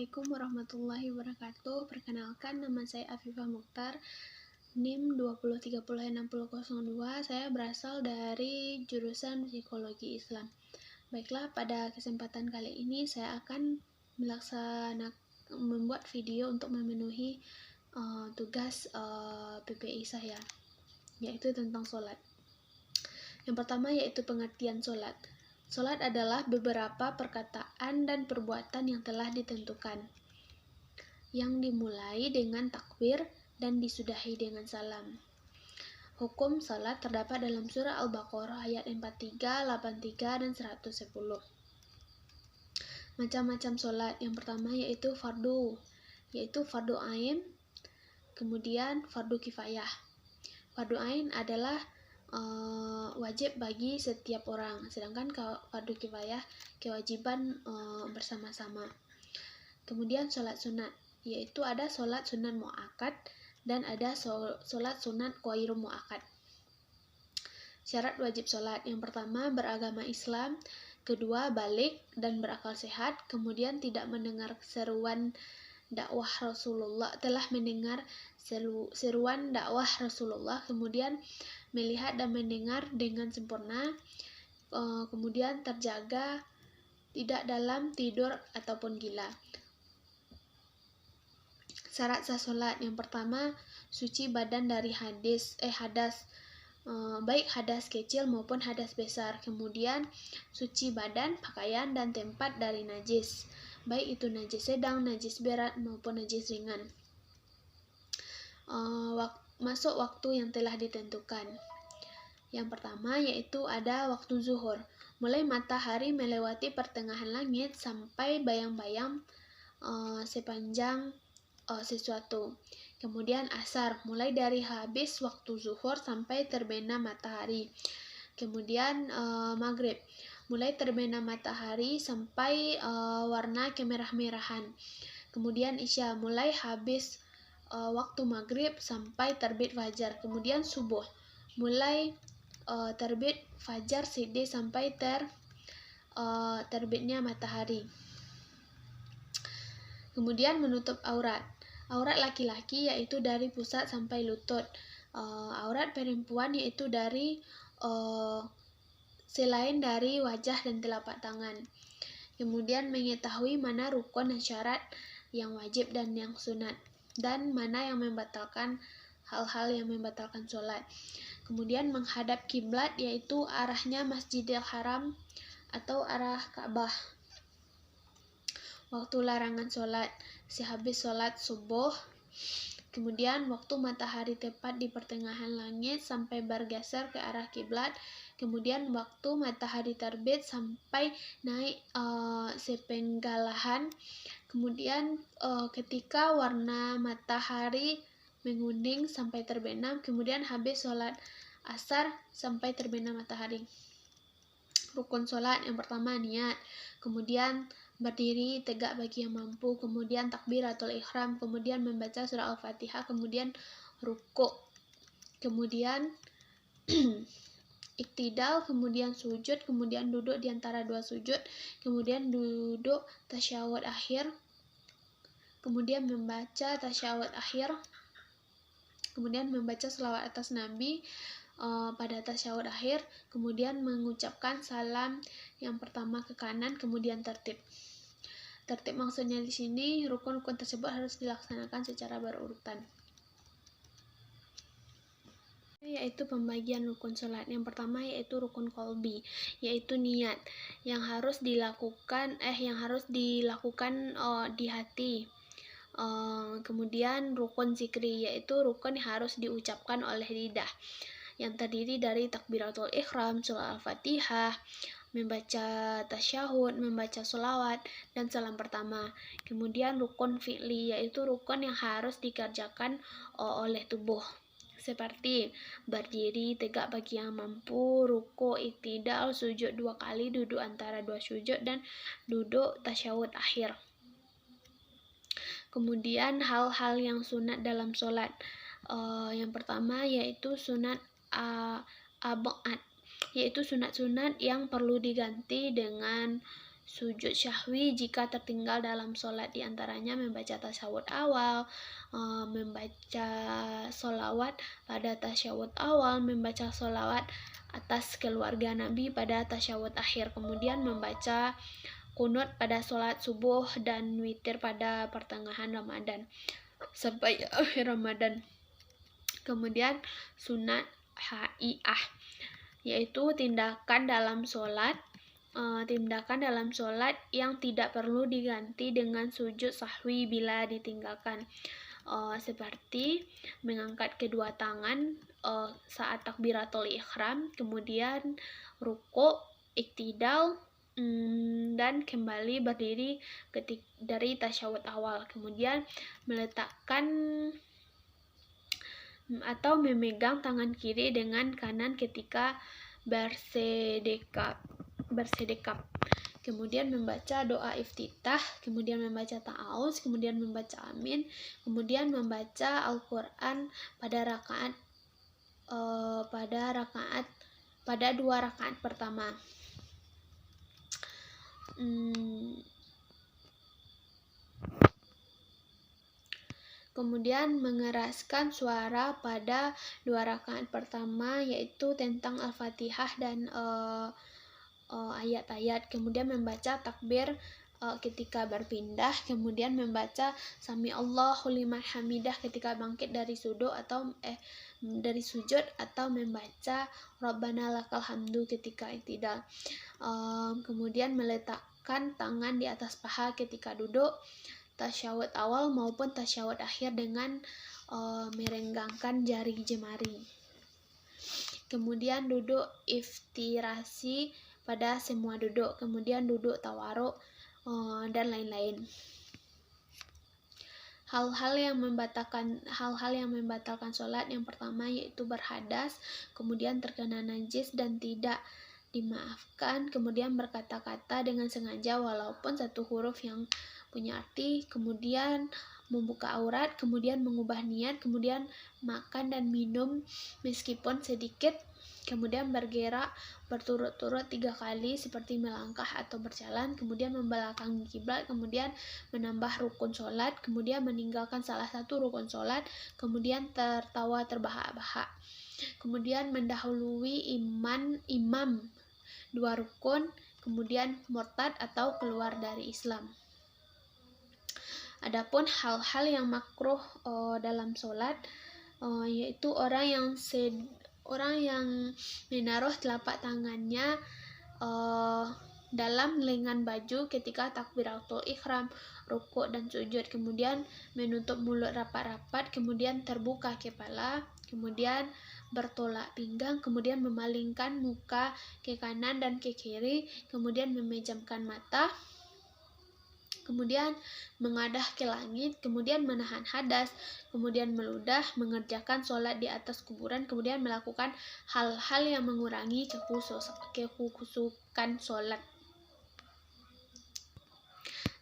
Assalamualaikum warahmatullahi wabarakatuh. Perkenalkan, nama saya Afifah Mukhtar, NIM 20306002. Saya berasal dari jurusan Psikologi Islam. Baiklah, pada kesempatan kali ini saya akan membuat video untuk memenuhi tugas PPI saya, yaitu tentang sholat. Yang pertama yaitu pengertian sholat. Sholat adalah beberapa perkataan dan perbuatan yang telah ditentukan, yang dimulai dengan takbir dan disudahi dengan salam. Hukum sholat terdapat dalam surah Al-Baqarah ayat 43, 83, dan 110. Macam-macam sholat. Yang pertama yaitu fardu ain, kemudian fardu kifayah. Fardu ain adalah wajib bagi setiap orang, sedangkan fardu kifayah kewajiban bersama-sama. Kemudian sholat sunat, yaitu ada sholat sunat mu'akkad dan ada sholat sunat ghairu mu'akkad. Syarat wajib sholat: yang pertama beragama Islam, kedua baligh dan berakal sehat, kemudian tidak mendengar seruan dakwah Rasulullah, telah mendengar seruan dakwah Rasulullah, kemudian melihat dan mendengar dengan sempurna, kemudian terjaga tidak dalam tidur ataupun gila. Syarat sah sholat: yang pertama suci badan dari hadas, baik hadas kecil maupun hadas besar, kemudian suci badan, pakaian, dan tempat dari najis, baik itu najis sedang, najis berat maupun najis ringan. Masuk waktu yang telah ditentukan. Yang pertama yaitu ada waktu zuhur, mulai matahari melewati pertengahan langit sampai bayang-bayang sepanjang sesuatu. Kemudian asar, mulai dari habis waktu zuhur sampai terbenam matahari. Kemudian maghrib, mulai terbenam matahari sampai warna kemerah-merahan. Kemudian isya, mulai habis waktu maghrib sampai terbit fajar. Kemudian subuh, mulai terbit fajar siddiq sampai terbitnya matahari. Kemudian menutup aurat laki-laki yaitu dari pusat sampai lutut. Aurat perempuan yaitu dari selain dari wajah dan telapak tangan. Kemudian mengetahui mana rukun dan syarat yang wajib dan yang sunat, dan mana yang membatalkan hal-hal yang membatalkan sholat. Kemudian menghadap kiblat yaitu arahnya Masjidil Haram atau arah Ka'bah. Waktu larangan sholat: sehabis sholat subuh, kemudian waktu matahari tepat di pertengahan langit sampai bergeser ke arah kiblat, kemudian waktu matahari terbit sampai naik sepenggalahan, kemudian ketika warna matahari menguning sampai terbenam, kemudian habis sholat asar sampai terbenam matahari. Rukun sholat: yang pertama niat, kemudian berdiri tegak bagi yang mampu, kemudian takbiratul ihram, kemudian membaca surah Al-Fatihah, kemudian rukuk, kemudian iktidal, kemudian sujud, kemudian duduk di antara dua sujud, kemudian duduk tasyahud akhir, kemudian membaca tasyahud akhir, kemudian membaca selawat atas Nabi pada tasyahud akhir, kemudian mengucapkan salam yang pertama ke kanan, kemudian tertib. Tertib maksudnya di sini rukun-rukun tersebut harus dilaksanakan secara berurutan. Yaitu pembagian rukun sholat. Yang pertama yaitu rukun qalbi, yaitu niat yang harus dilakukan di hati. Kemudian rukun zikri, yaitu rukun yang harus diucapkan oleh lidah, yang terdiri dari takbiratul ihram, surah Al-Fatihah, membaca tasyahud, membaca sholawat, dan salam pertama. Kemudian rukun fi'li, yaitu rukun yang harus dikerjakan oleh tubuh, seperti berdiri tegak bagi yang mampu, ruku, iktidal, sujud 2 kali, duduk antara 2 sujud, dan duduk tasyahud akhir. Kemudian hal-hal yang sunat dalam sholat. Yang pertama yaitu sunat abad, yaitu sunat-sunat yang perlu diganti dengan sujud syahwi jika tertinggal dalam sholat, diantaranya membaca tasyahud awal, membaca sholawat pada tasyahud awal, membaca sholawat atas keluarga Nabi pada tasyahud akhir, kemudian membaca kunut pada sholat subuh dan witir pada pertengahan Ramadan sampai akhir Ramadan. Kemudian sunat haiyah, yaitu tindakan dalam sholat yang tidak perlu diganti dengan sujud sahwi bila ditinggalkan, seperti mengangkat kedua tangan saat takbiratul ihram, kemudian rukuk, iktidal, dan kembali berdiri dari tasyahud awal, kemudian meletakkan atau memegang tangan kiri dengan kanan ketika bersedekap, kemudian membaca doa iftitah, kemudian membaca ta'awuz, kemudian membaca amin, kemudian membaca Al-Quran pada 2 rakaat pertama. Kemudian mengeraskan suara pada 2 rakaat pertama, yaitu tentang Al-Fatihah dan ayat-ayat, kemudian membaca takbir ketika berpindah, kemudian membaca Sami Allahu liman hamidah ketika bangkit dari sujud atau membaca Rabbana lakal hamdu ketika iktidal. Kemudian meletakkan tangan di atas paha ketika duduk tasyahud awal maupun tasyahud akhir dengan merenggangkan jari jemari. Kemudian duduk iftirasi pada semua duduk, kemudian duduk tawaruk, dan lain-lain. Hal-hal yang membatalkan sholat yang pertama yaitu berhadas, kemudian terkena najis dan tidak dimaafkan, kemudian berkata-kata dengan sengaja walaupun satu huruf yang punya arti, kemudian membuka aurat, kemudian mengubah niat, kemudian makan dan minum meskipun sedikit, kemudian bergerak berturut-turut 3 kali seperti melangkah atau berjalan, kemudian membelakangi kiblat, kemudian menambah rukun sholat, kemudian meninggalkan salah satu rukun sholat, kemudian tertawa terbahak-bahak, kemudian mendahului imam 2 rukun, kemudian murtad atau keluar dari Islam. Adapun hal-hal yang makruh dalam sholat yaitu orang yang menaruh telapak tangannya dalam lengan baju ketika takbiratul ihram, rukuk dan sujud, kemudian menutup mulut rapat-rapat, kemudian terbuka kepala, kemudian bertolak pinggang, kemudian memalingkan muka ke kanan dan ke kiri, kemudian memejamkan mata, kemudian mengadah ke langit, kemudian menahan hadas, kemudian meludah, mengerjakan sholat di atas kuburan, kemudian melakukan hal-hal yang mengurangi kekhusukan sholat.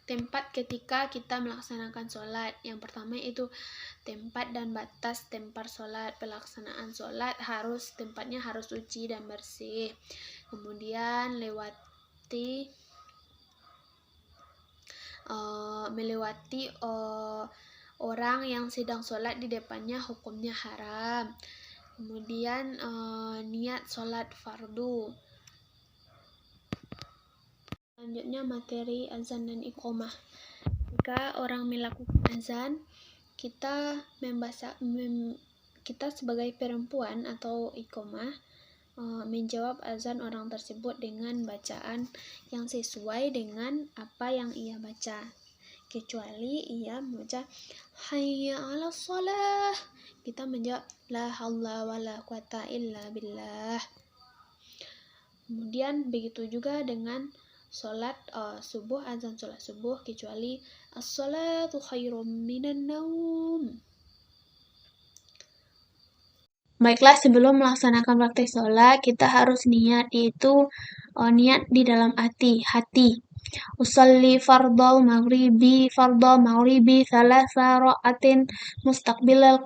Tempat ketika kita melaksanakan sholat, yang pertama itu tempat dan batas tempat sholat. Pelaksanaan sholat tempatnya harus suci dan bersih, kemudian melewati orang yang sedang sholat di depannya hukumnya haram. Kemudian niat sholat fardu. Selanjutnya materi azan dan iqomah. Jika orang melakukan azan, kita sebagai perempuan atau iqomah menjawab azan orang tersebut dengan bacaan yang sesuai dengan apa yang ia baca, kecuali ia membaca hayya 'alas shalah, kita menjawab la haula wala quwata illa billah. Kemudian begitu juga dengan sholat subuh, azan sholat subuh, kecuali as-salatu khairum minan naum. Baiklah, sebelum melaksanakan praktek sholat, kita harus niat, yaitu niat di dalam hati. Usalli fardal maghribi thalatha ra'atin mustaqbilal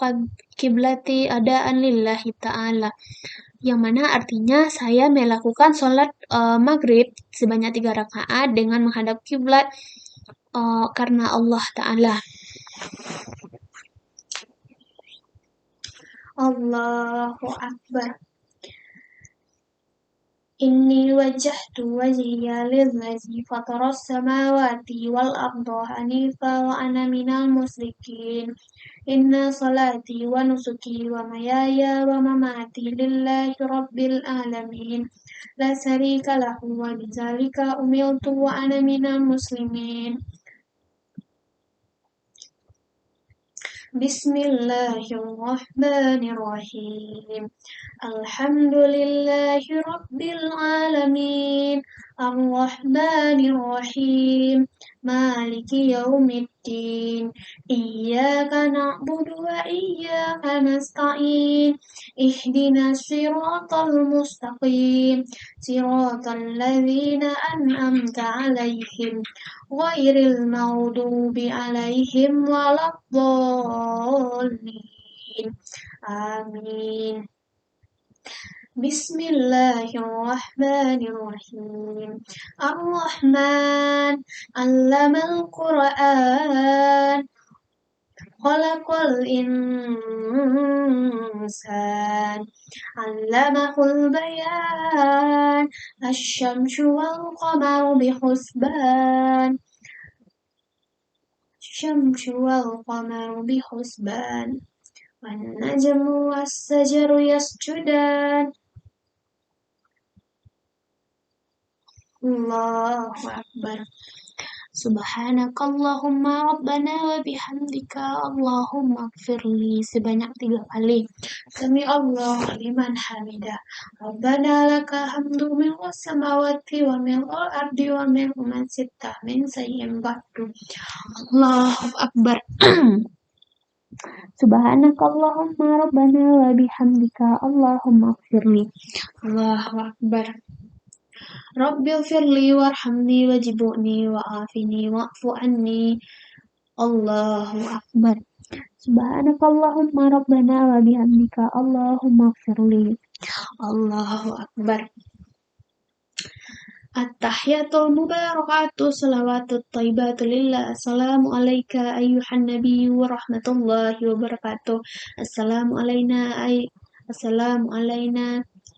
qiblati adaan lillahi ta'ala. yang mana artinya saya melakukan sholat maghrib sebanyak 3 rakaat dengan menghadap kiblat karena Allah Ta'ala. Allahu Akbar. Inni wajjahtu wajhiya lillazi fataras samawati wal arda hanifa wa ana minal musyrikin. Inna salati wa nusuki wa mayaya wa mamati lillahi rabbil alamin. La syarika lahu wa bidzalika umirtu wa ana minal muslimin. Bismillahirrahmanirrahim. Alhamdulillahi rabbil alamin. Ar-Rahmanir-Rahim. Maliki yaumiddin. Iyyaka na'budu wa iyyaka nasta'in. Ihdinas siratal mustaqim. Siratal ladzina an'amta 'alaihim ghairil maghdubi 'alaihim waladdallin. Amin. Bismillahirrahmanirrahim. Ar-Rahman 'allamal Qur'an. Khalaqal insan. 'allamahul bayan. Asy-syamsu wal qamaru bihusban. Syamsu wal qamaru bihusban. Wan najmu was-sajaru yasjudan. Allahu Akbar. Subhanakallahumma rabbana wa bihamdika Allahumma ighfirli sebanyak 3 kali. Sami Allah liman hamidah. Rabbana laka hamdu min samawati wa min al-ardi wa min man sittah min sayyin ba'du. Allahu Akbar. Subhanakallahumma rabbana wa bihamdika Allahumma ighfirli. Allahu Akbar. Rabbil firli warhamni wajibuni wa'afini wa'fu anni. Allahu Akbar. Subhanakallahumma rabbana wa bihamdika Allahumma ighfirli. Allahu Akbar. At-tahiyatul mubarakatuh salawatut thayyibatu lillah. Assalamu alayka ayyuhan nabiyyu wa rahmatullahi wa barakatuh. Assalamu alayna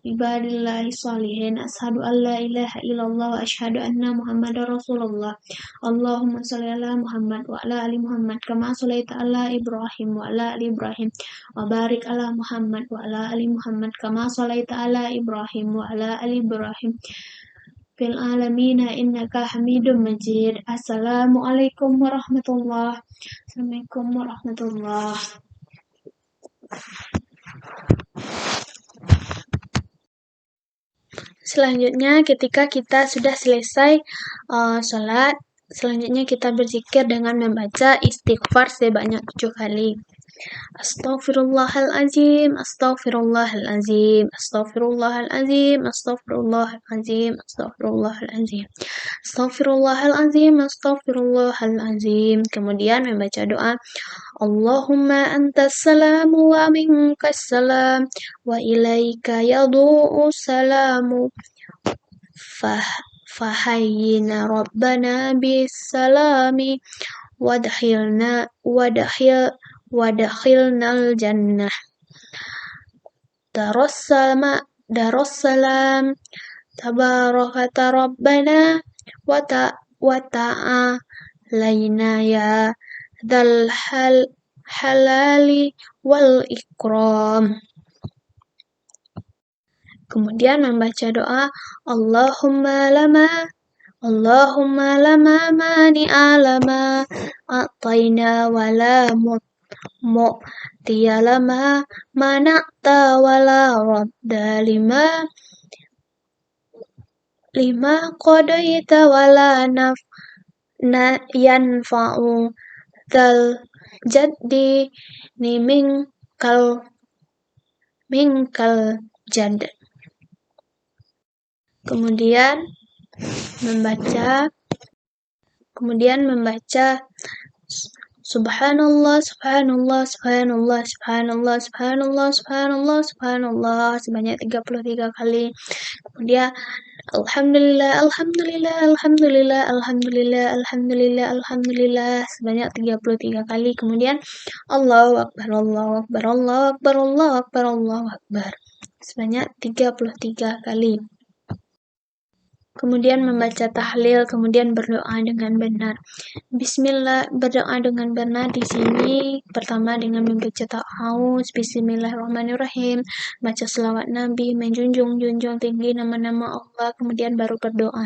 ibadillahi sholihin. Ashhadu an la ilaha illallah wa ashhadu anna Muhammadar Rasulullah. Allahumma shalli ala Muhammad wa ala ali Muhammad kama shallaita ala Ibrahim wa ala ali Ibrahim wa barik ala Muhammad wa ala ali Muhammad kama shallaita ala Ibrahim wa ala ali Ibrahim fil alamina innaka Hamidum Majid. Assalamualaikum warahmatullahi wabarakatuh. Selanjutnya, ketika kita sudah selesai sholat, selanjutnya kita berzikir dengan membaca istighfar sebanyak 7 kali. Astaghfirullahalazim, astaghfirullahalazim, astaghfirullahalazim, astaghfirullahalazim, astaghfirullahalazim, astaghfirullahalazim, astaghfirullahalazim. Kemudian membaca doa Allahumma antas salamu wa minkas salam wa ilaika yadu'u salamu fahayyina rabbana bis salami wadkhilnal jannah darussalam tabarakata rabbana wa ta'alaina ya dzal halali wal ikram. Kemudian membaca doa Allahumma lama mani alama a'tayna wala mu'tiya lama mana'ta wala radda lima qadaita wala yanfa'u dzal jaddi ni minkal jadd. Kemudian membaca Subhanallah, subhanallah, subhanallah, subhanallah, subhanallah, subhanallah, subhanallah sebanyak 33 kali. Kemudian alhamdulillah, alhamdulillah, alhamdulillah, alhamdulillah, alhamdulillah, alhamdulillah sebanyak 33 kali. Kemudian Allahu akbar, Allahu akbar, Allahu akbar, Allahu akbar, Allahu akbar sebanyak 33 kali. Kemudian membaca tahlil, kemudian berdoa dengan benar. Bismillah, berdoa dengan benar di sini pertama dengan membaca ta'awuz, bismillahirrahmanirrahim, baca selawat Nabi, menjunjung tinggi nama-nama Allah, kemudian baru berdoa.